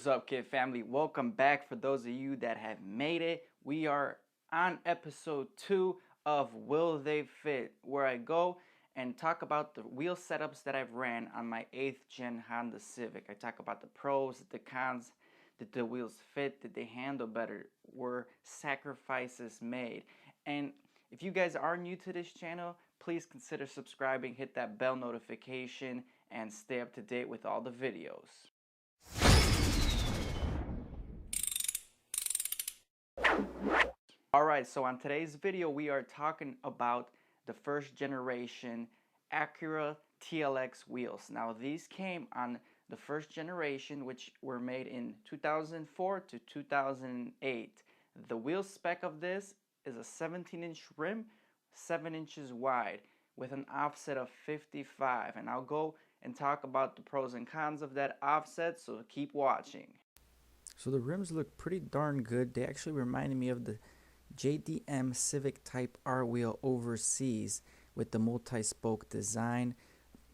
What's up, kid family? Welcome back. For those of you that have made it, we are on episode 2 of Will They Fit, where I go and talk about the wheel setups that I've ran on my 8th gen Honda Civic. I talk about the pros, the cons. Did the wheels fit? Did they handle better? Were sacrifices made? And if you guys are new to this channel, please consider subscribing, hit that bell notification, and stay up to date with all the videos. Alright, so on today's video we are talking about the first generation Acura TSX wheels. Now these came on the first generation, which were made in 2004 to 2008. The wheel spec of this is a 17-inch rim, 7 inches wide, with an offset of 55. And I'll go and talk about the pros and cons of that offset, so keep watching. So the rims look pretty darn good. They actually reminded me of the JDM Civic Type R wheel overseas with the multi-spoke design.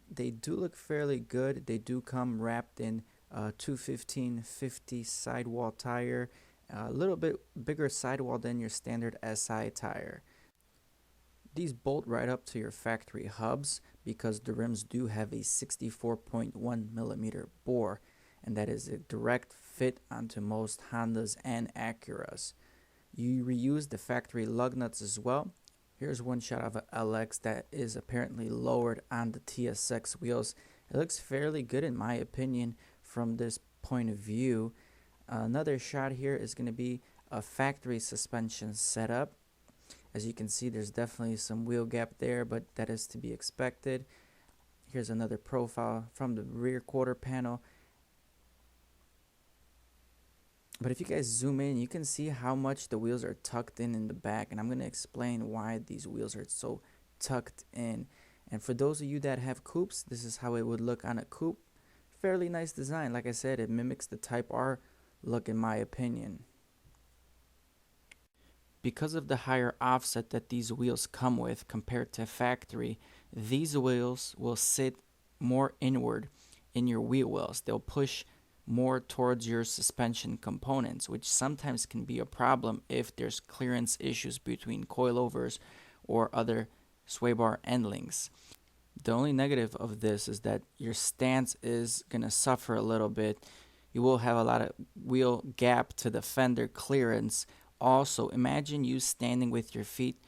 They do look fairly good. They do come wrapped in 215/50 sidewall tire, a little bit bigger sidewall than your standard SI tire. These bolt right up to your factory hubs because the rims do have a 64.1 millimeter bore, and that is a direct fit onto most Hondas and Acuras. You reuse the factory lug nuts as well. Here's one shot of an LX that is apparently lowered on the TSX wheels. It looks fairly good in my opinion from this point of view. Another shot here is going to be a factory suspension setup. As you can see, there's definitely some wheel gap there, but that is to be expected. Here's another profile from the rear quarter panel. But if you guys zoom in, you can see how much the wheels are tucked in the back, and I'm going to explain why these wheels are so tucked in. And for those of you that have coupes, this is how it would look on a coupe. Fairly nice design. Like I said, it mimics the Type R look in my opinion. Because of the higher offset that these wheels come with compared to factory, these wheels will sit more inward in your wheel wells. They'll push more towards your suspension components, which sometimes can be a problem if there's clearance issues between coilovers or other sway bar end links. The only negative of this is that your stance is going to suffer a little bit. You will have a lot of wheel gap to the fender clearance. Also, imagine you standing with your feet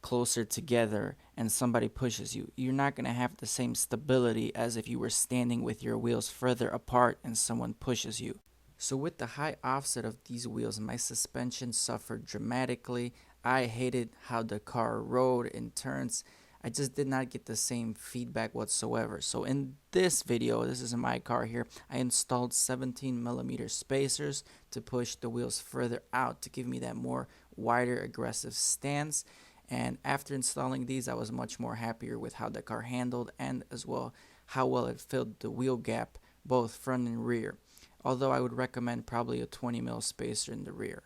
closer together and somebody pushes you. You're not going to have the same stability as if you were standing with your wheels further apart and someone pushes you. So with the high offset of these wheels, my suspension suffered dramatically. I hated how the car rode in turns. I just did not get the same feedback whatsoever. So in this video, this is in my car here, I installed 17mm spacers to push the wheels further out to give me that more wider aggressive stance. And after installing these, I was much more happier with how the car handled and as well how well it filled the wheel gap, both front and rear. Although I would recommend probably a 20mm spacer in the rear.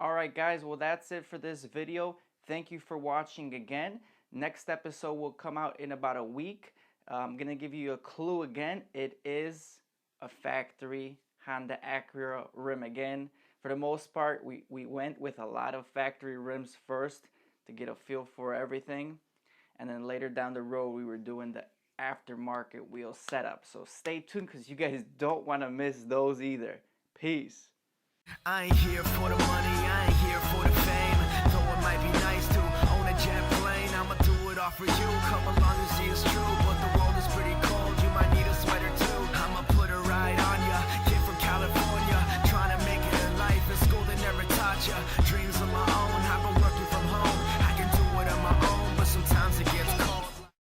Alright guys, well that's it for this video. Thank you for watching again. Next episode will come out in about a week. I'm going to give you a clue again. It is a factory Honda Acura rim again. For the most part, we went with a lot of factory rims first to get a feel for everything, and then later down the road we were doing the aftermarket wheel setup. So stay tuned because you guys don't want to miss those either. Peace. I ain't here for the money, I ain't here for the fame, though it might be